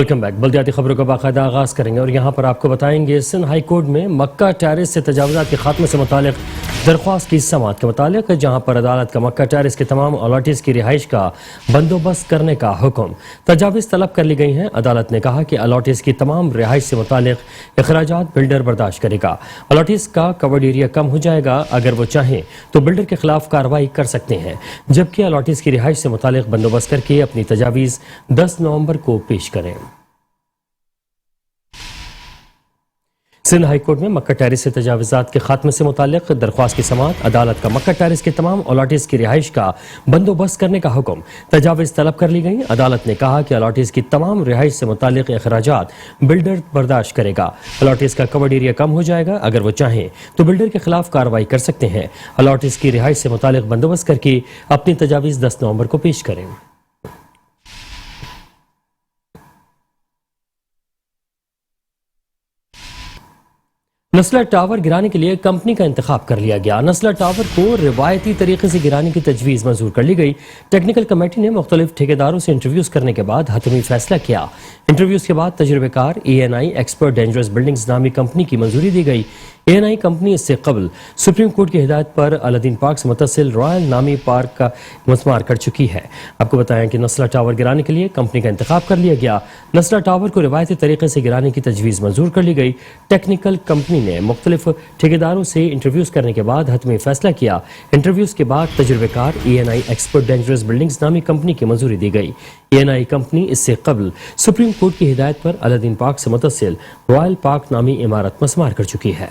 Welcome back. بلدیاتی خبروں کا باقاعدہ آغاز کریں گے اور یہاں پر آپ کو بتائیں گے سندھ ہائی کورٹ میں مکہ ٹیرس سے تجاوزات کے خاتمے سے متعلق درخواست کی سماعت کے متعلق، جہاں پر عدالت کا مکہ ٹیرس کے تمام الاٹیز کی رہائش کا بندوبست کرنے کا حکم۔ تجاویز طلب کر لی گئی ہیں۔ عدالت نے کہا کہ الاٹیز کی تمام رہائش سے متعلق اخراجات بلڈر برداشت کرے گا۔ الاٹیز کا کورڈ ایریا کم ہو جائے گا، اگر وہ چاہیں تو بلڈر کے خلاف کارروائی کر سکتے ہیں، جبکہ الاٹیز کی رہائش سے متعلق بندوبست کر کے اپنی تجاویز 10 نومبر کو پیش کریں۔ سندھ ہائی کورٹ میں مکہ ٹیرس سے تجاوزات کے خاتمے سے متعلق درخواست کی سماعت۔ عدالت کا مکہ ٹیرس کے تمام الاٹیز کی رہائش کا بندوبست کرنے کا حکم۔ تجاویز طلب کر لی گئی۔ عدالت نے کہا کہ الاٹیز کی تمام رہائش سے متعلق اخراجات بلڈر برداشت کرے گا۔ الاٹیز کا کورڈ ایریا کم ہو جائے گا، اگر وہ چاہیں تو بلڈر کے خلاف کارروائی کر سکتے ہیں۔ الاٹیز کی رہائش سے متعلق بندوبست کر کے اپنی تجاویز 10 نومبر کو پیش کریں۔ نسلہ ٹاور گرانے کے لیے کمپنی کا انتخاب کر لیا گیا۔ نسلہ ٹاور کو روایتی طریقے سے گرانے کی تجویز منظور کر لی گئی۔ ٹیکنیکل کمیٹی نے مختلف ٹھیکیداروں سے انٹرویوز کرنے کے بعد حتمی فیصلہ کیا۔ انٹرویوز کے بعد تجربہ کار ENI ایکسپرٹ ڈینجرس بلڈنگز نامی کمپنی کی منظوری دی گئی۔ ENI کمپنی اس سے قبل سپریم کورٹ کی ہدایت پر الدین پارک سے متصل رائل نامی پارک کا مسمار کر چکی ہے۔ آپ کو بتائیں کہ نسلہ ٹاور گرانے کے لیے کمپنی کا انتخاب کر لیا گیا۔ نسلہ ٹاور کو روایتی طریقے سے گرانے کی تجویز منظور کر لی گئی۔ ٹیکنیکل کمپنی نے مختلف ٹھیکیداروں سے انٹرویوز کرنے کے بعد حتمی فیصلہ کیا۔ انٹرویوز کے بعد تجربہ کار ENI ایکسپرٹ ڈینجرس بلڈنگز نامی کمپنی کی منظوری دی گئی۔ ENI کمپنی اس سے قبل سپریم کورٹ کی ہدایت پر الدین پارک سے متصل رائل پارک نامی عمارت مسمار کر چکی ہے۔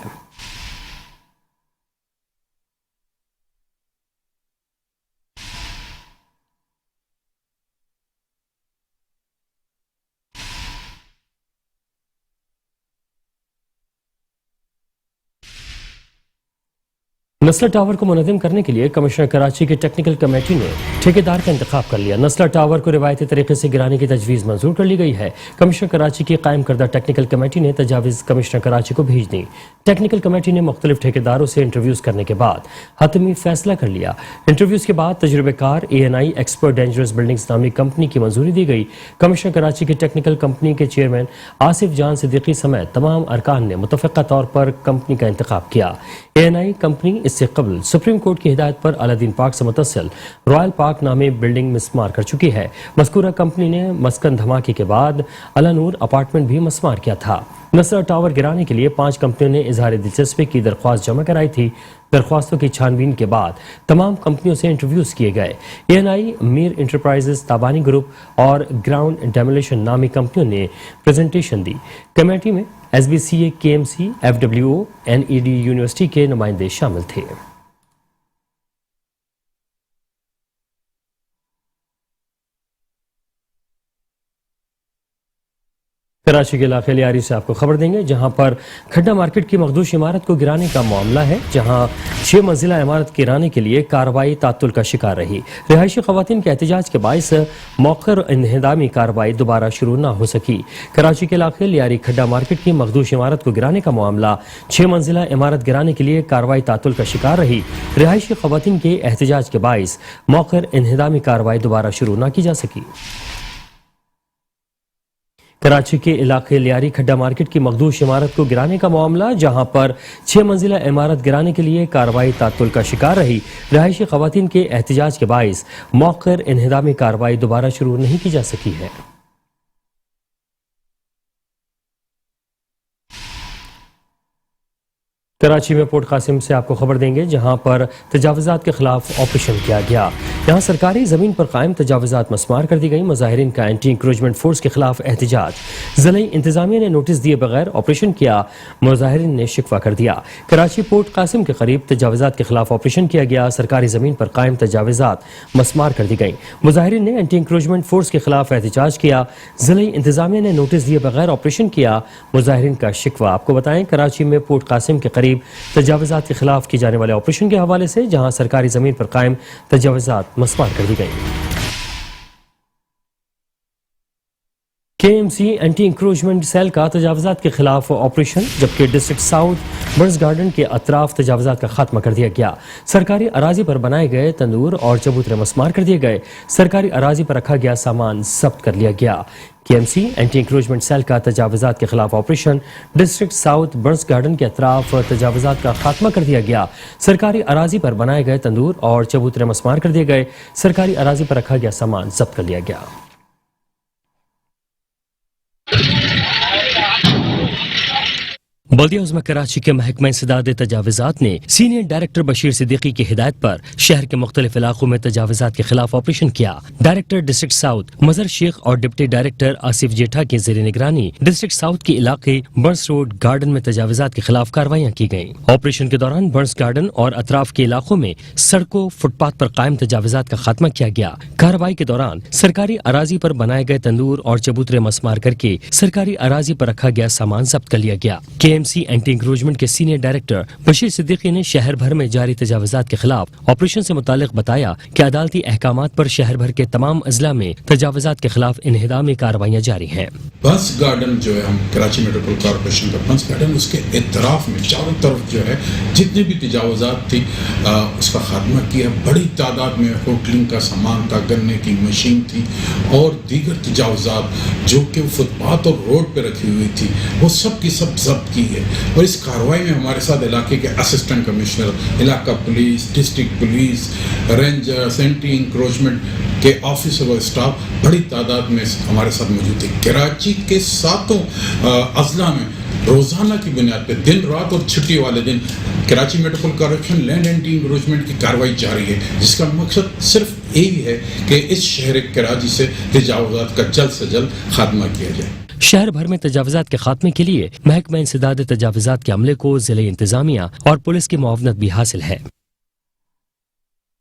نسلہ ٹاور کو منظم کرنے کے لیے کمشنر کراچی کی ٹیکنیکل کمیٹی نے ٹھیکیدار کا انتخاب کر لیا۔ نسلہ ٹاور کو روایتی طریقے سے گرانے کی تجویز منظور کر لی گئی ہے۔ کمشنر کراچی کی قائم کردہ ٹیکنیکل کمیٹی نے تجاویز کمشنر کراچی کو بھیج دی۔ ٹیکنیکل کمیٹی نے مختلف ٹھیکیداروں سے انٹرویوز کرنے کے بعد حتمی فیصلہ کر لیا۔ انٹرویوز کے بعد تجربہ کار ENI ایکسپرٹ ڈینجرس بلڈنگز نامی کمپنی کی منظوری دی گئی۔ کمشنر کراچی کی ٹیکنیکل کمپنی کے چیئرمین آصف جان صدیقی سمیت تمام ارکان نے متفقہ طور پر کمپنی کا انتخاب کیا۔ ENI کمپنی اس سے قبل سپریم کورٹ کی ہدایت پر الدین پارک سے متصل رائل پارک نامی بلڈنگ مسمار کر چکی ہے۔ مذکورہ کمپنی نے مسکن دھماکے کے بعد الانور اپارٹمنٹ بھی مسمار کیا تھا۔ نسلہ ٹاور گرانے کے لیے 5 کمپنیوں نے اظہار دلچسپی کی درخواست جمع کرائی تھی۔ درخواستوں کی چھانبین کے بعد تمام کمپنیوں سے انٹرویوز کیے گئے۔ ENI، میر انٹرپرائزز، تابانی گروپ اور گراؤنڈ ڈیمولیشن نامی کمپنیوں نے پریزنٹیشن دی۔ کمیٹی میں SBCA، KMC، FWO، NED university کے نمائندے شامل تھے۔ کراچی کے علاقے لیاری سے آپ کو خبر دیں گے، جہاں پر کھڈا مارکیٹ کی مخدوش عمارت کو گرانے کا معاملہ ہے، جہاں 6 منزلہ عمارت گرانے کے لیے کارروائی تعطل کا شکار رہی۔ رہائشی خواتین کے احتجاج کے باعث مؤخر انہدامی کارروائی دوبارہ شروع نہ ہو سکی۔ کراچی کے علاقے لیاری کھڈا مارکیٹ کی مخدوش عمارت کو گرانے کا معاملہ 6 منزلہ عمارت گرانے کے لیے کارروائی تعطل کا شکار رہی۔ رہائشی خواتین کے احتجاج کے باعث مؤخر انہدامی کارروائی دوبارہ شروع نہ کی جا سکی۔ کراچی کے علاقے لیاری کھڈا مارکیٹ کی مخدوش عمارت کو گرانے کا معاملہ، جہاں پر 6 منزلہ عمارت گرانے کے لیے کارروائی تعطل کا شکار رہی۔ رہائشی خواتین کے احتجاج کے باعث مؤخر انہدامی کارروائی دوبارہ شروع نہیں کی جا سکی ہے۔ کراچی میں پورٹ قاسم سے آپ کو خبر دیں گے، جہاں پر تجاوزات کے خلاف آپریشن کیا گیا۔ یہاں سرکاری زمین پر قائم تجاوزات مسمار کر دی گئی۔ مظاہرین کا اینٹی انکروچمنٹ فورس کے خلاف احتجاج۔ ضلعی انتظامیہ نے نوٹس دیے بغیر آپریشن کیا، مظاہرین نے شکوہ کر دیا۔ کراچی پورٹ قاسم کے قریب تجاوزات کے خلاف آپریشن کیا گیا۔ سرکاری زمین پر قائم تجاوزات مسمار کر دی گئیں۔ مظاہرین نے اینٹی انکروچمنٹ فورس کے خلاف احتجاج کیا۔ ضلعی انتظامیہ نے نوٹس دیے بغیر آپریشن کیا، مظاہرین کا شکوہ۔ آپ کو بتائیں کراچی میں پورٹ قاسم کے قریب تجاوزات کے خلاف کی جانے والے آپریشن کے حوالے سے، جہاں سرکاری زمین پر قائم تجاوزات مسمار کر دی گئی۔ KMC اینٹی انکروچمنٹ سیل کا تجاوزات کے خلاف آپریشن، جبکہ ڈسٹرکٹ ساؤتھ برڈز گارڈن کے اطراف تجاوزات کا خاتمہ کر دیا گیا۔ سرکاری اراضی پر بنائے گئے تندور اور چبوترے مسمار کر دیے گئے۔ سرکاری اراضی پر رکھا گیا سامان ضبط کر لیا گیا۔ KMC اینٹی انکروچمنٹ سیل کا تجاوزات کے خلاف operation, district south Burns Garden کے اطراف تجاوزات کا خاتمہ کر دیا گیا، سرکاری اراضی پر بنائے گئے تندور اور چبوترے مسمار کر دیے گئے، سرکاری اراضی پر رکھا گیا سامان ضبط کر لیا گیا۔ بلدیہ عظمی کراچی کے محکمہ انسداد تجاوزات نے سینئر ڈائریکٹر بشیر صدیقی کی ہدایت پر شہر کے مختلف علاقوں میں تجاوزات کے خلاف آپریشن کیا۔ ڈائریکٹر ڈسٹرکٹ ساؤتھ مظہر شیخ اور ڈپٹی ڈائریکٹر آصف جیٹھا کی زیر نگرانی ڈسٹرکٹ ساؤتھ کے علاقے برنس روڈ گارڈن میں تجاوزات کے خلاف کارروائیاں کی گئیں۔ آپریشن کے دوران برنس گارڈن اور اطراف کے علاقوں میں سڑکوں، فٹ پاتھ پر قائم تجاوزات کا خاتمہ کیا گیا۔ کارروائی کے دوران سرکاری اراضی پر بنائے گئے تندور اور چبوترے مسمار کر کے سرکاری اراضی پر رکھا گیا سامان ضبط کر لیا گیا۔ KMC اینٹی انکروچمنٹ کے سینئر ڈائریکٹر بشیر صدیقی نے شہر بھر میں جاری تجاوزات کے خلاف آپریشن سے متعلق بتایا کہ عدالتی احکامات پر شہر بھر کے تمام اضلاع میں تجاوزات کے خلاف انہدامی کارروائیاں جاری ہیں۔ برنس گارڈن جو ہے، ہم کراچی میٹروپول کارپوریشن کا برنس گارڈن، اس کے اطراف میں چاروں طرف جو ہے جتنے بھی تجاوزات تھی اس کا خاتمہ کیا۔ بڑی تعداد میں ہوٹلنگ کا سامان تھا، گنے کی مشین تھی اور دیگر تجاوزات جو کہ فٹ پاتھ اور روڈ پہ رکھی ہوئی تھی، وہ سب کی سب ضبط کی ہے۔ اور اس کارروائی میں ہمارے ساتھ علاقے کے اسسٹنٹ کمشنر، علاقہ police, district police, rangers, anti encroachment کے آفیسر اور اسٹاف بڑی تعداد میں ہمارے ساتھ موجود تھے۔ کراچی کے ساتوں اضلاع میں روزانہ کی بنیاد پہ دن رات اور چھٹی والے دن Karachi metropolitan corporation land anti encroachment کی کارروائی جاری ہے، جس کا مقصد صرف یہی ہے کہ اس شہر کراچی سے تجاوزات کا جلد سے جلد خاتمہ کیا جائے۔ شہر بھر میں تجاوزات کے خاتمے کے لیے محکمہ انسداد تجاوزات کے عملے کو ضلعی انتظامیہ اور پولیس کی معاونت بھی حاصل ہے۔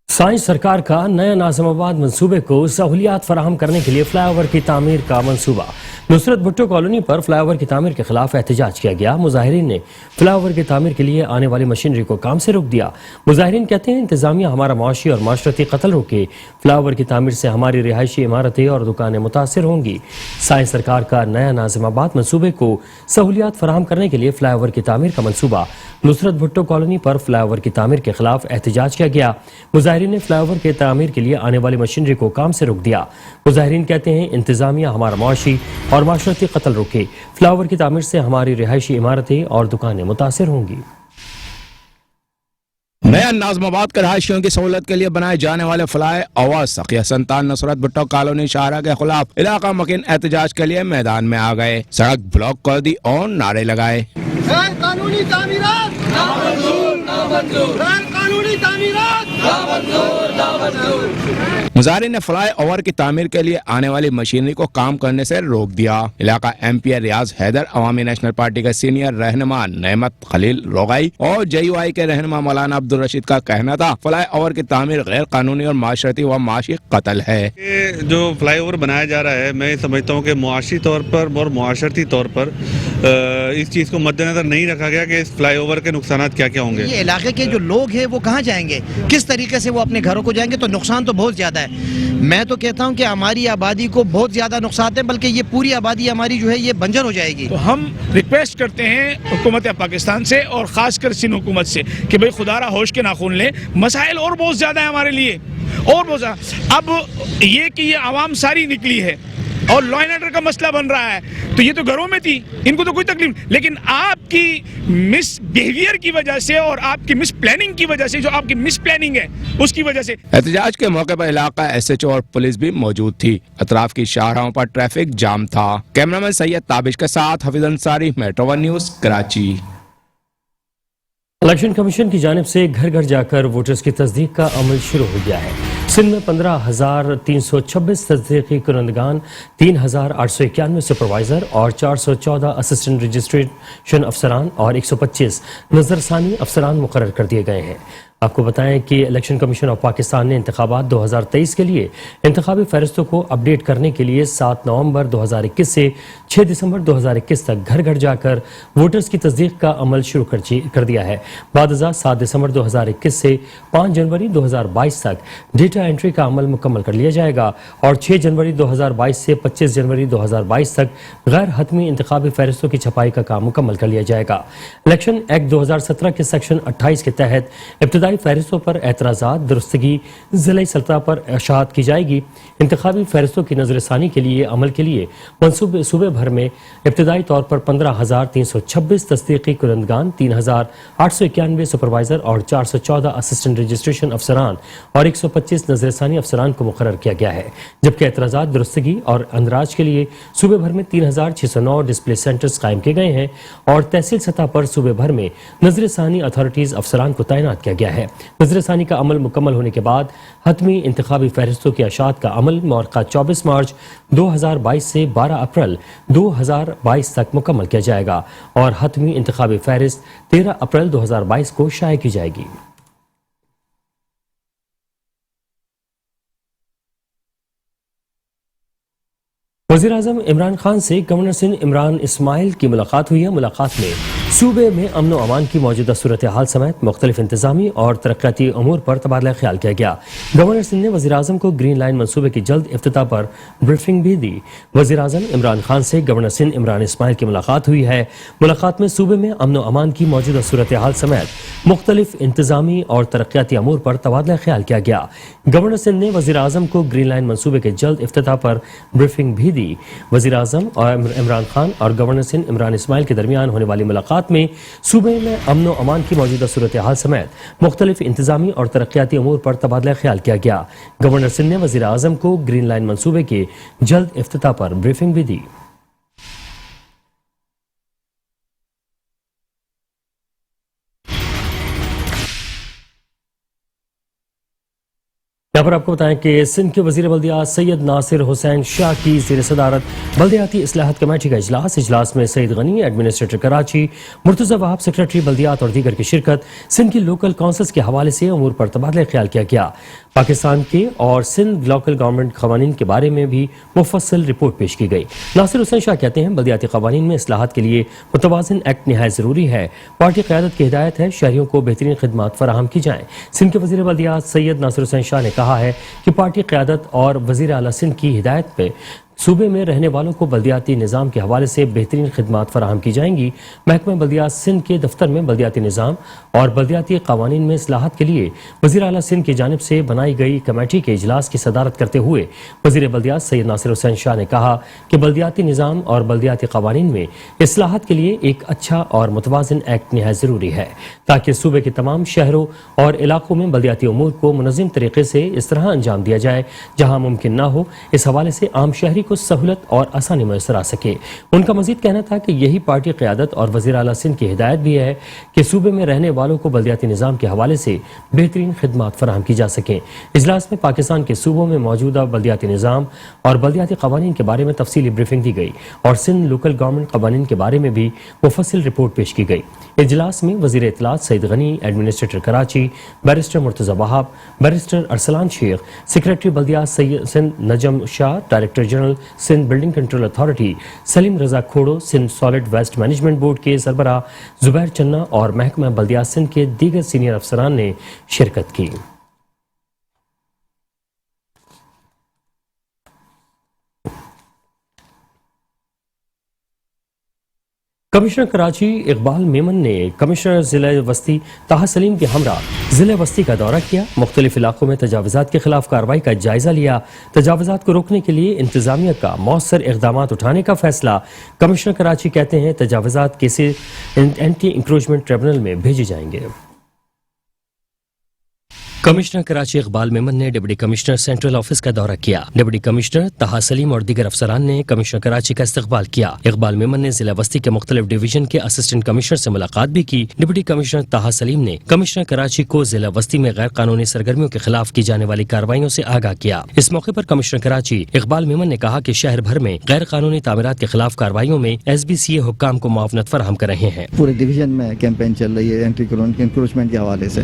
سائنس سرکار کا نیا ناظم آباد منصوبے کو سہولیات فراہم کرنے کے لیے فلائی اوور کی تعمیر کا منصوبہ۔ نصرت بھٹو کالونی پر فلائی اوور کی تعمیر کے خلاف احتجاج کیا گیا۔ مظاہرین نے فلائی اوور کی تعمیر کے لیے آنے والی مشینری کو کام سے روک دیا۔ مظاہرین کہتے ہیں انتظامیہ ہمارا معاشی اور معاشرتی قتل روکے، فلائی اوور کی تعمیر سے ہماری رہائشی عمارتیں اور دکانیں متاثر ہوں گی۔ سائنس سرکار کا نیا ناظم آباد منصوبے کو سہولیات فراہم کرنے کے لیے فلائی اوور کی تعمیر کا منصوبہ۔ نصرت بھٹو کالونی پر فلائی اوور کی تعمیر کے خلاف احتجاج کیا گیا۔ مظاہرین نے فلائی اوور کی تعمیر کے لیے آنے والی مشینری کو کام سے روک دیا۔ مظاہرین کہتے ہیں انتظامیہ ہمارا معاشی اور معاشرتی قتل روکے، فلائی اوور کی تعمیر سے ہماری رہائشی عمارتیں اور دکانیں متاثر ہوں گی۔ نیا ناظم آباد کے رہائشیوں کی سہولت کے لیے بنائے جانے والے فلائی اوور سقیہ سنتان نصرت بھٹو کالونی شاہراہ کے خلاف علاقہ مکین احتجاج کے لیے میدان میں آ گئے، سڑک بلاک کر دی اور نعرے لگائے۔ غیر قانونی تعمیرات نامنظور، نامنظور، غیر قانونی تعمیرات نامنظور، نامنظور۔ مظاہرین نے فلائی اوور کی تعمیر کے لیے آنے والی مشینری کو کام کرنے سے روک دیا۔ علاقہ MP ریاض حیدر عوامی نیشنل پارٹی کے سینئر رہنما نعمت خلیل روغائی اور JUI کے رہنما مولانا عبدالرشید کا کہنا تھا فلائی اوور کی تعمیر غیر قانونی اور معاشرتی و معاشی قتل ہے۔ جو فلائی اوور بنایا جا رہا ہے، میں سمجھتا ہوں کہ معاشی طور پر اور معاشرتی طور پر اس چیز کو مد نظر نہیں رکھا گیا کہ اس فلائی اوور کے نقصانات کیا کیا ہوں گے۔ یہ علاقے کے جو لوگ ہیں وہ کہاں جائیں گے، کس طریقے سے وہ اپنے گھروں کو جائیں گے، تو نقصان تو بہت زیادہ ہے۔ میں تو کہتا ہوں کہ ہماری آبادی کو بہت زیادہ نقصان ہے، بلکہ یہ پوری آبادی ہماری جو ہے یہ بنجر ہو جائے گی۔ تو ہم ریکویسٹ کرتے ہیں حکومت پاکستان سے اور خاص کر سندھ حکومت سے کہ بھئی خدا را ہوش کے ناخن لیں، مسائل اور بہت زیادہ ہیں ہمارے لیے، اور بہت زیادہ۔ اب یہ کہ یہ عوام ساری نکلی ہے اور لا اینڈ آرڈر کا مسئلہ بن رہا ہے، تو یہ تو گھروں میں تھی، ان کو تو کوئی تکلیف، لیکن آپ کی مس بیہیویئر کی وجہ سے اور آپ کی مس پلاننگ کی وجہ سے، جو آپ کی مس پلاننگ ہے اس کی وجہ سے۔ احتجاج کے موقع پر علاقہ SHO اور پولیس بھی موجود تھی۔ اطراف کی شاہراہوں پر ٹریفک جام تھا۔ کیمرامین سید تابش کے ساتھ Hafeez Ansari, metro 1 news, Karachi. Election commission کی جانب سے گھر گھر جا کر ووٹرز کی تصدیق کا عمل شروع ہو گیا ہے۔ سندھ میں 15,326 تصدیقی کنندگان، 3,891 سپروائزر اور 414 اسسٹنٹ رجسٹریشن افسران اور 125 نظر ثانی افسران مقرر کر دیے گئے ہیں۔ آپ کو بتائیں کہ الیکشن کمیشن آف پاکستان نے انتخابات 2023 کے لیے انتخابی فہرستوں کو اپڈیٹ کرنے کے لیے 7 نومبر 2021 سے 6 دسمبر 2021 تک گھر گھر جا کر ووٹرز کی تصدیق کا عمل شروع کر دیا ہے۔ بعد ازاں 7 دسمبر 2021 سے 5 جنوری 2022 تک ڈیٹا انٹری کا عمل مکمل کر لیا جائے گا اور 6 جنوری 2022 سے 25 جنوری 2022 تک غیر حتمی انتخابی فہرستوں کی چھپائی کا کام مکمل کر لیا جائے گا۔ الیکشن ایکٹ 2017 کے سیکشن 28 کے تحت ابتدائی ابتدائی فہرستوں پر اعتراضات درستگی ضلعی سطح پر اشاعت کی جائے گی. انتخابی فہرستوں کی نظر ثانی کے لیے عمل کے لیے صوبے بھر میں ابتدائی طور پر 15,326 تصدیقی کنندگان، 3,891 سپروائزر اور 414 اسسٹنٹ رجسٹریشن افسران اور 125 نظر ثانی افسران کو مقرر کیا گیا ہے، جبکہ اعتراضات درستگی اور اندراج کے لیے صوبے بھر میں 3,609 ڈسپلے سینٹرز قائم کیے گئے ہیں اور تحصیل سطح پر صوبے بھر میں نظر ثانی اتھارٹیز افسران کو تعینات کیا گیا ہے. نظر ثانی کا عمل مکمل ہونے کے بعد حتمی انتخابی فہرستوں کی اشاعت کا عمل مورخہ 24 مارچ 2022 سے 12 اپریل 2022 تک مکمل کیا جائے گا اور حتمی انتخابی فہرست 13 اپریل 2022 کو شائع کی جائے گی. وزیراعظم عمران خان سے گورنر سندھ عمران اسماعیل کی ملاقات ہوئی ہے. ملاقات میں صوبے میں امن و امان کی موجودہ صورتحال سمیت مختلف انتظامی اور ترقیاتی امور پر تبادلہ خیال کیا گیا. گورنر سندھ نے وزیراعظم کو گرین لائن منصوبے کی جلد افتتاح پر بریفنگ بھی دی. وزیراعظم عمران خان سے گورنر سندھ عمران اسماعیل کی ملاقات ہوئی ہے. ملاقات میں صوبے میں امن و امان کی موجودہ صورتحال سمیت مختلف انتظامی اور ترقیاتی امور پر تبادلہ خیال کیا گیا. گورنر سندھ نے وزیراعظم کو گرین لائن منصوبے کے جلد افتتاح پر بریفنگ بھی دی. وزیراعظم اور عمران خان اور گورنر سندھ عمران اسماعیل کے درمیان ہونے والی ملاقات میں صوبے میں امن و امان کی موجودہ صورتحال سمیت مختلف انتظامی اور ترقیاتی امور پر تبادلہ خیال کیا گیا. گورنر سندھ نے وزیراعظم کو گرین لائن منصوبے کے جلد افتتاح پر بریفنگ بھی دی. یہاں پر آپ کو بتائیں کہ سندھ کے وزیر بلدیات سید ناصر حسین شاہ کی زیر صدارت بلدیاتی اصلاحات کمیٹی کا اجلاس میں سعید غنی ایڈمنسٹریٹر کراچی، مرتضی وہاب سیکرٹری بلدیات اور دیگر کی شرکت. سندھ کی لوکل کونسلز کے حوالے سے امور پر تبادلہ خیال کیا گیا. پاکستان کے اور سندھ لوکل گورنمنٹ قوانین کے بارے میں بھی مفصل رپورٹ پیش کی گئی. ناصر حسین شاہ کہتے ہیں بلدیاتی قوانین میں اصلاحات کے لیے متوازن ایکٹ نہایت ضروری ہے. پارٹی قیادت کی ہدایت ہے شہریوں کو بہترین خدمات فراہم کی جائیں. سندھ کے وزیر بلدیات سید ناصر حسین شاہ نے کہا ہے کہ پارٹی قیادت اور وزیر اعلیٰ سندھ کی ہدایت پہ صوبے میں رہنے والوں کو بلدیاتی نظام کے حوالے سے بہترین خدمات فراہم کی جائیں گی. محکمہ بلدیات سندھ کے دفتر میں بلدیاتی نظام اور بلدیاتی قوانین میں اصلاحات کے لیے وزیر اعلیٰ سندھ کی جانب سے بنائی گئی کمیٹی کے اجلاس کی صدارت کرتے ہوئے وزیر بلدیات سید ناصر حسین شاہ نے کہا کہ بلدیاتی نظام اور بلدیاتی قوانین میں اصلاحات کے لیے ایک اچھا اور متوازن ایکٹ نہایت ضروری ہے تاکہ صوبے کے تمام شہروں اور علاقوں میں بلدیاتی امور کو منظم طریقے سے اس طرح انجام دیا جائے جہاں ممکن نہ ہو. اس حوالے سے عام شہری کو سہولت اور آسانی میسر آ سکے. ان کا مزید کہنا تھا کہ یہی پارٹی قیادت اور وزیر اعلیٰ سندھ کی ہدایت بھی ہے کہ صوبے میں رہنے والوں کو بلدیاتی نظام کے حوالے سے بہترین خدمات فراہم کی جا سکیں. اجلاس میں پاکستان کے صوبوں میں موجودہ بلدیاتی نظام اور بلدیاتی قوانین کے بارے میں تفصیلی بریفنگ دی گئی اور سندھ لوکل گورنمنٹ قوانین کے بارے میں بھی مفصل رپورٹ پیش کی گئی. اجلاس میں وزیر اطلاعات Saeed Ghani, administrator Karachi barrister Murtaza Wahab, barrister Arsalan Sheikh, secretary بلدیات Sindh Najam Shah, director general Sindh building control authority Saleem Raza Khuhro, Sindh solid waste management board کے سربراہ زبیر چنہ اور محکمہ بلدیات سندھ کے دیگر سینئر افسران نے شرکت کی. کمشنر کراچی اقبال میمن نے کمشنر ضلع وسطی طاہر سلیم کے ہمراہ ضلع وسطی کا دورہ کیا. مختلف علاقوں میں تجاوزات کے خلاف کارروائی کا جائزہ لیا. تجاوزات کو روکنے کے لیے انتظامیہ کا مؤثر اقدامات اٹھانے کا فیصلہ. کمشنر کراچی کہتے ہیں تجاوزات کیسز اینٹی انکروچمنٹ ٹریبونل میں بھیجے جائیں گے. کمشنر کراچی اقبال میمن نے ڈپٹی کمشنر سینٹرل آفس کا دورہ کیا. ڈپٹی کمشنر طاہر سلیم اور دیگر افسران نے کمشنر کراچی کا استقبال کیا. اقبال میمن نے ضلع وسطی کے مختلف ڈویژن کے اسسٹنٹ کمشنر سے ملاقات بھی کی. ڈپٹی کمشنر طاہر سلیم نے کمشنر کراچی کو ضلع وسطی میں غیر قانونی سرگرمیوں کے خلاف کی جانے والی کارروائیوں سے آگاہ کیا. اس موقع پر کمشنر کراچی اقبال میمن نے کہا کہ شہر بھر میں غیر قانونی تعمیرات کے خلاف کارروائیوں میں SBCA حکام کو معاونت فراہم کر رہے ہیں. پورے ڈویژن میں کیمپین چل رہی ہے اینٹی انکروچمنٹ کے حوالے سے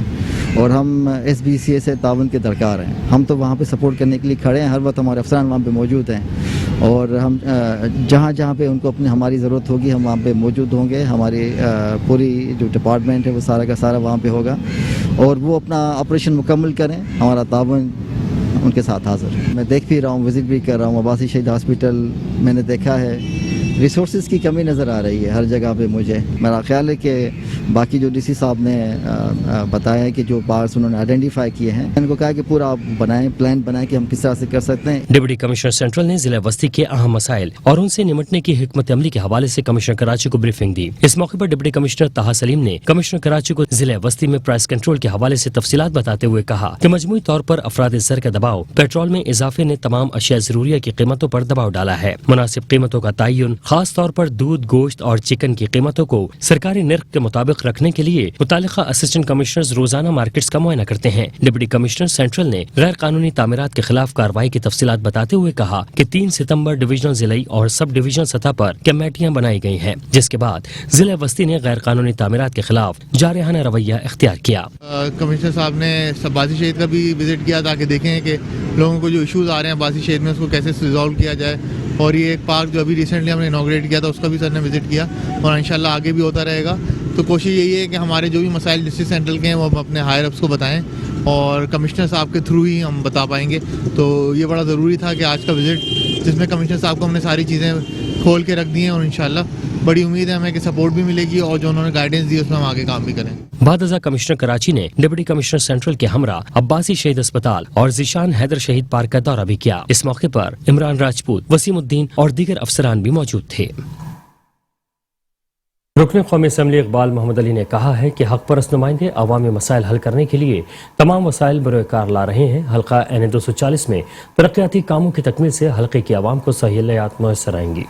اور ہم SBCA سے تعاون کے درکار ہیں. ہم تو وہاں پہ سپورٹ کرنے کے لیے کھڑے ہیں. ہر وقت ہمارے افسران وہاں پہ موجود ہیں اور ہم جہاں پہ ان کو ہماری ضرورت ہوگی ہم وہاں پہ موجود ہوں گے. ہماری پوری جو ڈپارٹمنٹ ہے وہ سارا کا سارا وہاں پہ ہوگا اور وہ اپنا آپریشن مکمل کریں. ہمارا تعاون ان کے ساتھ حاضر. میں دیکھ بھی رہا ہوں، وزٹ بھی کر رہا ہوں. عباسی شہید ہاسپٹل میں نے دیکھا ہے ریسورسز کی کمی نظر آ رہی ہے ہر جگہ پہ مجھے. میرا خیال ہے کہ باقی جو ڈی سی صاحب نے بتایا ہے کہ جو پارٹس انہوں نے آئیڈینٹیفائی کیے ہیں, ان کو کہا کہ پورا آپ بنائیں, پلان بنائیں کہ ہم کس طرح سے کر سکتے ہیں. ڈپٹی کمشنر سینٹرل نے ضلع وسطی کے اہم مسائل اور ان سے نمٹنے کی حکمت عملی کے حوالے سے کمشنر کراچی کو بریفنگ دی. اس موقع پر ڈپٹی کمشنر طاہا سلیم نے کمشنر کراچی کو ضلع وسطی میں پرائس کنٹرول کے حوالے سے تفصیلات بتاتے ہوئے کہا کہ مجموعی طور پر افراد زر کا دباؤ, پیٹرول میں اضافے نے تمام اشیاء ضروریہ کی قیمتوں پر دباؤ ڈالا ہے. مناسب قیمتوں کا تعین, خاص طور پر دودھ, گوشت اور چکن کی قیمتوں کو سرکاری نرخ کے مطابق رکھنے کے لیے متعلقہ اسسٹنٹ کمشنرز روزانہ مارکیٹس کا معائنہ کرتے ہیں. ڈپٹی کمشنر سینٹرل نے غیر قانونی تعمیرات کے خلاف کارروائی کی تفصیلات بتاتے ہوئے کہا کہ 3 ستمبر ڈویژنل, ضلعی اور سب ڈویژنل سطح پر کمیٹیاں بنائی گئی ہیں, جس کے بعد ضلع وسطی نے غیر قانونی تعمیرات کے خلاف جارحانہ رویہ اختیار کیا. کمشنر صاحب نے باسی شہید کا بھی وزٹ کیا تاکہ دیکھیں کہ لوگوں کو جو ایشوز آ رہے ہیں باسی شہید میں اس کو کیسے ریزالو کیا جائے. اور یہ ایک پارک جو ابھی ریسنٹلی ہم نے انوگریٹ کیا تھا اس کا بھی سر نے وزٹ کیا, اور انشاءاللہ آگے بھی ہوتا رہے گا. تو کوشش یہی ہے کہ ہمارے جو بھی مسائل ڈسٹرکٹ سینٹرل کے ہیں وہ ہم اپنے ہائر اپس کو بتائیں, اور کمشنر صاحب کے تھرو ہی ہم بتا پائیں گے. تو یہ بڑا ضروری تھا کہ آج کا وزٹ, جس میں کمشنر صاحب کو ہم نے ساری چیزیں کھول کے رکھ دی ہیں, اور انشاءاللہ بڑی امید ہے ہمیں کہ سپورٹ بھی ملے گی, اور جو انہوں نے گائیڈنس دی اس میں ہم آگے کام بھی کریں. بعد ازاں کمشنر کراچی نے ڈپٹی کمشنر سینٹرل کے ہمراہ عباسی شہید اسپتال اور ذیشان حیدر شہید پارک کا دورہ بھی کیا. اس موقع پر عمران راجپوت, وسیم الدین اور دیگر افسران بھی موجود تھے. رکن قومی اسمبلی اقبال محمد علی نے کہا ہے کہ حق پرست نمائندے عوامی مسائل حل کرنے کے لیے تمام وسائل بروئے کار لا رہے ہیں. حلقہ این 240 میں ترقیاتی کاموں کی تکمیل سے حلقے کی عوام کو سہولیات میسر آئیں گی.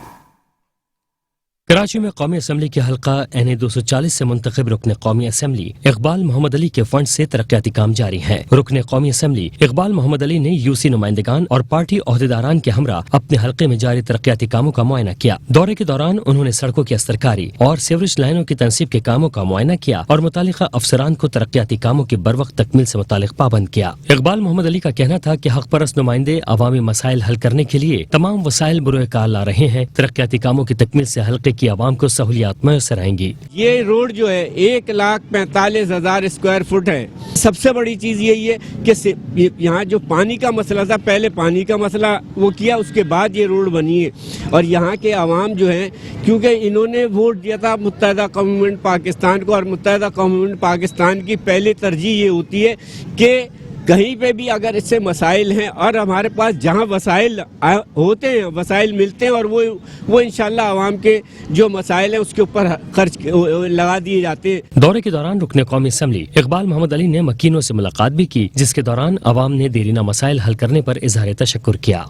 کراچی میں قومی اسمبلی کے حلقہ این 240 سے منتخب رکن قومی اسمبلی اقبال محمد علی کے فنڈ سے ترقیاتی کام جاری ہیں. رکن قومی اسمبلی اقبال محمد علی نے یو سی نمائندگان اور پارٹی عہدیداران کے ہمراہ اپنے حلقے میں جاری ترقیاتی کاموں کا معائنہ کیا. دورے کے دوران انہوں نے سڑکوں کی استرکاری اور سیوریج لائنوں کی تنصیب کے کاموں کا معائنہ کیا اور متعلقہ افسران کو ترقیاتی کاموں کی بروقت تکمیل سے متعلق پابند کیا. اقبال محمد علی کا کہنا تھا کہ حق پرست نمائندے عوامی مسائل حل کرنے کے لیے تمام وسائل بروئے کار لا رہے ہیں. ترقیاتی کاموں کی تکمیل سے حلقے کی عوام کو سہولیات میسر آئیں گی. یہ روڈ جو ہے 1,45,000 اسکوائر فٹ ہے. سب سے بڑی چیز یہی ہے کہ یہاں جو پانی کا مسئلہ تھا, پہلے پانی کا مسئلہ وہ کیا, اس کے بعد یہ روڈ بنی ہے. اور یہاں کے عوام جو ہیں, کیونکہ انہوں نے ووٹ دیا تھا متحدہ قومی موومنٹ پاکستان کو, اور متحدہ قومی موومنٹ پاکستان کی پہلی ترجیح یہ ہوتی ہے کہ کہیں پہ بھی اگر اس سے مسائل ہیں, اور ہمارے پاس جہاں وسائل ہوتے ہیں, وسائل ملتے ہیں, اور وہ انشاءاللہ عوام کے جو مسائل ہیں اس کے اوپر خرچ لگا دیے جاتے ہیں. دورے کے دوران رکن قومی اسمبلی اقبال محمد علی نے مکینوں سے ملاقات بھی کی, جس کے دوران عوام نے دیرینہ مسائل حل کرنے پر اظہار تشکر کیا.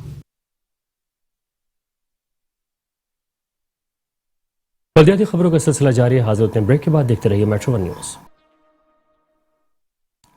بلدیاتی خبروں کا سلسلہ جاری ہے. حاضر ہوتے ہیں بریک کے بعد, دیکھتے رہیے metro one news.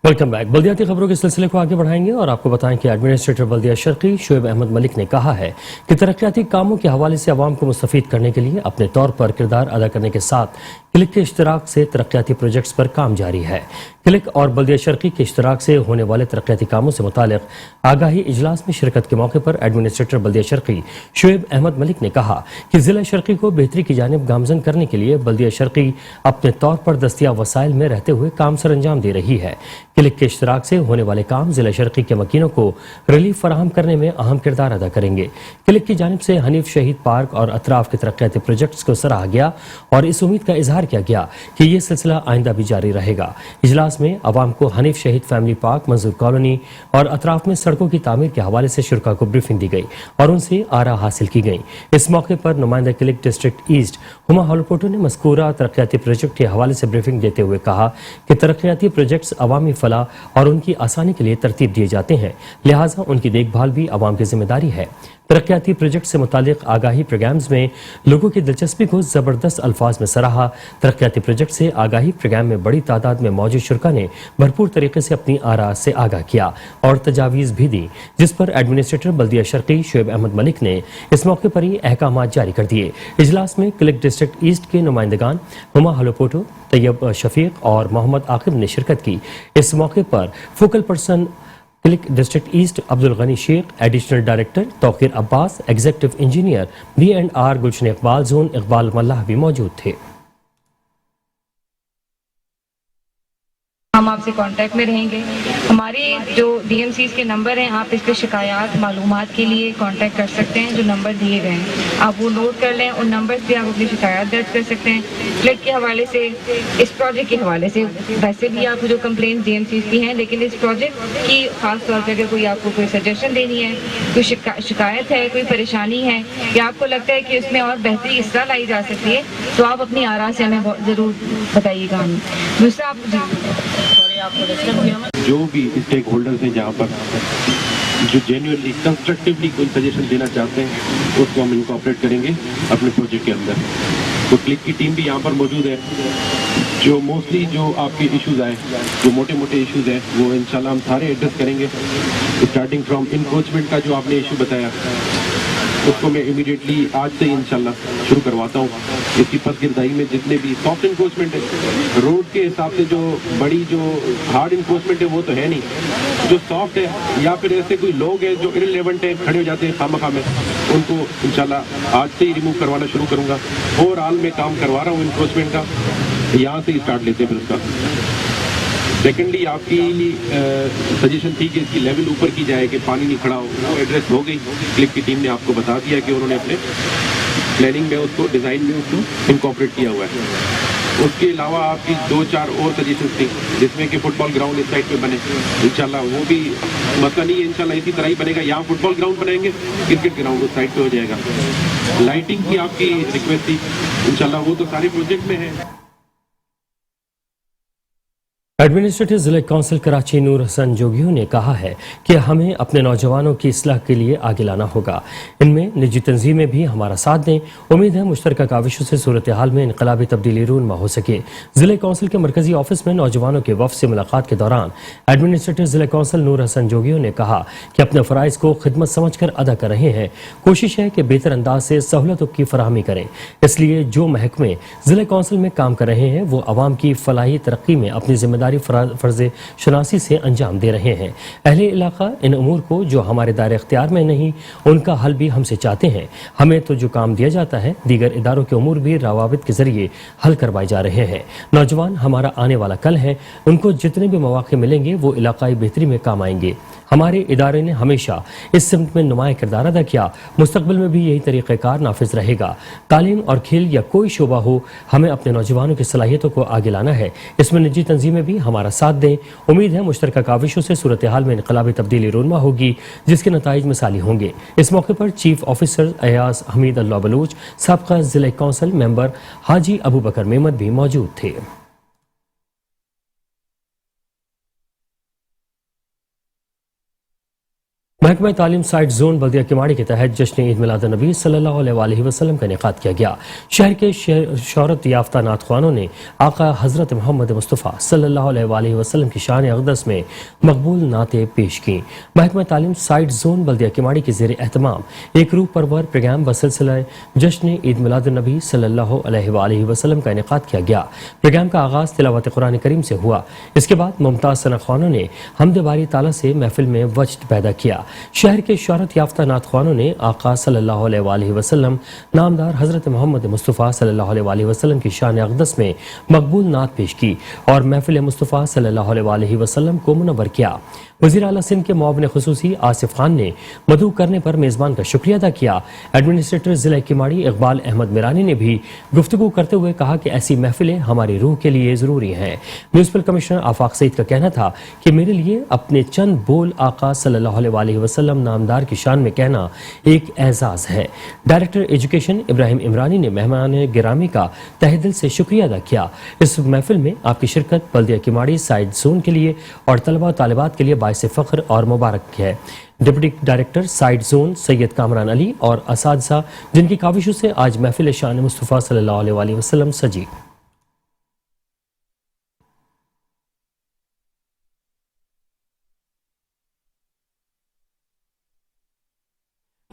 Welcome back. بلدیاتی خبروں کے سلسلے کو آگے بڑھائیں گے اور آپ کو بتائیں کہ ایڈمنسٹریٹر بلدیہ شرقی شعیب احمد ملک نے کہا ہے کہ ترقیاتی کاموں کے حوالے سے عوام کو مستفید کرنے کے لیے اپنے طور پر کردار ادا کرنے کے ساتھ کلک کے اشتراک سے ترقیاتی پروجیکٹس پر کام جاری ہے. کلک اور بلدیہ شرقی کے اشتراک سے ہونے والے ترقیاتی کاموں سے متعلق آگاہی اجلاس میں شرکت کے موقع پر ایڈمنسٹریٹر بلدیہ شرقی شعیب احمد ملک نے کہا کہ ضلع شرقی کو بہتری کی جانب گامزن کرنے کے لیے بلدیہ شرقی اپنے طور پر دستیاب وسائل میں رہتے ہوئے کام سر انجام دے رہی ہے. کلک کے اشتراک سے ہونے والے کام ضلع شرقی کے مکینوں کو ریلیف فراہم کرنے میں اہم کردار ادا کریں گے. کلک کی جانب سے حنیف شہید پارک اور اطراف کے ترقیاتی پروجیکٹس کو سراہا گیا اور اس امید کا اظہار کیا گیا کہ یہ سلسلہ آئندہ بھی جاری رہے گا. اجلاس میں عوام کو حنیف شہید فیملی پارک, منظور کالونی اور اطراف میں سڑکوں کی تعمیر کے حوالے سے شرکاء کو بریفنگ دی گئی اور ان سے آراء حاصل کی گئی. اس موقع پر نمائندہ کلک ڈسٹرکٹ ایسٹ ہما ہالوپوٹو نے مذکورہ ترقیاتی پروجیکٹ کے حوالے سے بریفنگ دیتے ہوئے کہا کہ ترقیاتی پروجیکٹس عوامی فلاح اور ان کی آسانی کے لیے ترتیب دیے جاتے ہیں, لہٰذا ان کی دیکھ بھال بھی عوام کی ذمہ داری ہے. ترقیاتی پروجیکٹ سے متعلق آگاہی پروگرامز میں لوگوں کی دلچسپی کو زبردست الفاظ میں سراہا. ترقیاتی پروجیکٹ سے آگاہی پروگرام میں بڑی تعداد میں موجود شرکاء نے بھرپور طریقے سے اپنی آراء سے آگاہ کیا اور تجاویز بھی دی, جس پر ایڈمنسٹریٹر بلدیہ شرقی شعیب احمد ملک نے اس موقع پر ہی احکامات جاری کر دیے. اجلاس میں کلک ڈسٹرکٹ ایسٹ کے نمائندگان ہما ہالوپوٹو, طیب شفیق اور محمد عاقب نے شرکت کی. اس موقع پر فوکل پرسن کلک ڈسٹرکٹ ایسٹ عبد الغنی Sheikh, additional director Tauqeer Abbas, executive engineer B&R Gulshan Iqbal zone Iqbal Mallah بھی موجود تھے. ہم آپ سے کانٹیکٹ میں رہیں گے. ہمارے جو DMCs کے نمبر ہیں, آپ اس پہ شکایات معلومات کے لیے کانٹیکٹ کر سکتے ہیں. جو نمبر دیے گئے ہیں آپ وہ نوٹ کر لیں, ان نمبر پہ آپ اپنی شکایات درج کر سکتے ہیں. فلڈ کے حوالے سے, اس پروجیکٹ کے حوالے سے, ویسے بھی آپ جو کمپلین DMCs کی ہیں, لیکن اس پروجیکٹ کی خاص طور پہ اگر کوئی آپ کو کوئی سجیشن دینی ہے, کوئی شکایت ہے, کوئی پریشانی ہے, یا آپ کو لگتا ہے کہ اس میں اور بہتری اس طرح لائی جا سکتی ہے, تو آپ اپنی آراء سے ہمیں ضرور بتائیے گا. دوسرا جو بھی اسٹیک ہولڈرز ہیں جہاں پر جو جینوئنلی کنسٹرکٹیولی کوئی سجیشن دینا چاہتے ہیں, اس کو ہم انکارپوریٹ کریں گے اپنے پروجیکٹ کے اندر. تو کلک کی ٹیم بھی یہاں پر موجود ہے. جو موسٹلی جو آپ کے ایشوز آئے, جو موٹے موٹے ایشوز ہیں, وہ انشاءاللہ ہم سارے ایڈریس کریں گے. اسٹارٹنگ فرام انکروچمنٹ کا جو آپ نے ایشو بتایا, اس کو میں امیڈیٹلی آج سے انشاءاللہ شروع کرواتا ہوں. اس کی پس گردائی میں جتنے بھی سافٹ انکروچمنٹ ہے, روڈ کے حساب سے جو بڑی جو ہارڈ انکروچمنٹ ہے وہ تو ہے نہیں, جو سافٹ ہے یا پھر ایسے کوئی لوگ ہیں جو irrelevant ہیں, کھڑے ہو جاتے ہیں خواہ میں, ان کو انشاءاللہ آج سے ہی ریموو کروانا شروع کروں گا. اوور آل میں کام کروا رہا ہوں انکروچمنٹ کا, یہاں سے ہی اسٹارٹ لیتے ہیں پھر اس کا. سیکنڈلی آپ کی سجیشن تھی کہ اس کی لیول اوپر کی جائے کہ پانی نہیں کھڑا ہو, وہ ایڈریس ہو گئی. کلک کی ٹیم نے آپ کو بتا دیا کہ انہوں نے اپنے پلاننگ میں اس کو, ڈیزائن میں اس کو انکارپوریٹ کیا ہوا ہے. اس کے علاوہ آپ کی 2-4 اور سجیشنز تھیں, جس میں کہ فٹ بال گراؤنڈ اس سائڈ پہ بنے. انشاءاللہ وہ بھی مسئلہ نہیں ہے, انشاءاللہ اسی طرح ہی بنے گا. یہاں فٹ بال گراؤنڈ بنائیں گے, کرکٹ گراؤنڈ اس سائڈ پہ ہو جائے گا. لائٹنگ کی آپ کی ریکویسٹ تھی, انشاءاللہ وہ تو سارے پروجیکٹ میں ہے. ایڈمنسٹریٹو ضلع کونسل کراچی نور حسن جوگیوں نے کہا ہے کہ ہمیں اپنے نوجوانوں کی اصلاح کے لیے آگے لانا ہوگا. ان میں نجی تنظیمیں بھی ہمارا ساتھ دیں. امید ہے مشترکہ کاوشوں سے صورتحال میں انقلابی تبدیلی رونما ہو سکے. ضلع کونسل کے مرکزی آفس میں نوجوانوں کے وفد سے ملاقات کے دوران ایڈمنسٹریٹو ضلع کونسل نور حسن جوگیوں نے کہا کہ اپنے فرائض کو خدمت سمجھ کر ادا کر رہے ہیں. کوشش ہے کہ بہتر انداز سے سہولتوں کی فراہمی کریں. اس لیے جو محکمے ضلع کونسل میں کام کر رہے ہیں وہ عوام کی فلاحی ترقی میں اپنی ذمہ داری فرض شناسی سے انجام دے رہے ہیں. اہل علاقہ ان امور کو جو ہمارے دائرے اختیار میں نہیں, ان کا حل بھی ہم سے چاہتے ہیں. ہمیں تو جو کام دیا جاتا ہے دیگر اداروں کے امور بھی روابط کے ذریعے حل کروائے جا رہے ہیں. نوجوان ہمارا آنے والا کل ہے, ان کو جتنے بھی مواقع ملیں گے وہ علاقائی بہتری میں کام آئیں گے. ہمارے ادارے نے ہمیشہ اس سمت میں نمایاں کردار ادا کیا, مستقبل میں بھی یہی طریقہ کار نافذ رہے گا. تعلیم اور کھیل یا کوئی شعبہ ہو, ہمیں اپنے نوجوانوں کی صلاحیتوں کو آگے لانا ہے. اس میں نجی تنظیمیں بھی ہمارا ساتھ دیں. امید ہے مشترکہ کاوشوں سے صورتحال میں انقلابی تبدیلی رونما ہوگی, جس کے نتائج مثالی ہوں گے. اس موقع پر چیف آفیسر ایاز حمید اللہ بلوچ, سابقہ ضلع کونسل ممبر حاجی ابو بکر میمد بھی موجود تھے. محکمہ تعلیم سائٹ زون بلدیہ کماڑی کے تحت جشن عید میلاد النبی صلی اللہ علیہ وآلہ وسلم کا انعقاد کیا گیا. شہر کے شہرت یافتہ نعت خوانوں نے آقا حضرت محمد مصطفیٰ صلی اللہ علیہ وآلہ وسلم کی شان اقدس میں مقبول نعتیں پیش کیں. محکمہ تعلیم سائٹ زون بلدیہ کماڑی کے زیر اہتمام ایک روح پرور پروگرام بسلسلہ جشن عید میلاد النبی صلی اللہ علیہ وآلہ وسلم کا انعقاد کیا گیا. پروگرام کا آغاز تلاوت قرآن کریم سے ہوا. اس کے بعد ممتاز ثنا خوانوں نے حمد باری تعالیٰ سے محفل میں وجد پیدا کیا. شہر کے شہرت یافتہ نعت خوانوں نے آقا صلی اللہ علیہ وآلہ وسلم نامدار حضرت محمد مصطفیٰ صلی اللہ علیہ وآلہ وسلم کی شان اقدس میں مقبول نعت پیش کی اور محفل مصطفیٰ صلی اللہ علیہ وآلہ وسلم کو منور کیا. وزیر اعلیٰ سندھ کے معاون خصوصی آصف خان نے مدعو کرنے پر میزبان کا شکریہ ادا کیا. ایڈمنسٹریٹر ضلع کماڑی اقبال احمد میرانی نے بھی گفتگو کرتے ہوئے کہا کہ ایسی محفلیں ہماری روح کے لیے ضروری ہیں. میونسپل کمشنر آفاق سعید کا کہنا تھا کہ میرے لیے اپنے چند بول آقا صلی اللہ علیہ وآلہ وسلم نامدار کی شان میں کہنا ایک اعزاز ہے. ڈائریکٹر ایجوکیشن ابراہیم عمرانی نے مہمان گرامی کا تہ دل سے شکریہ ادا کیا. اس محفل میں آپ کی شرکت بلدیہ کماڑی سائٹ زون کے لیے اور طلبہ و طالبات کے لیے باعث فخر اور مبارک ہے. ڈپٹی ڈائریکٹر سائٹ زون سید کامران علی اور اساتذہ جن کی کاوشوں سے آج محفل شان مصطفیٰ صلی اللہ علیہ وآلہ وسلم سجی.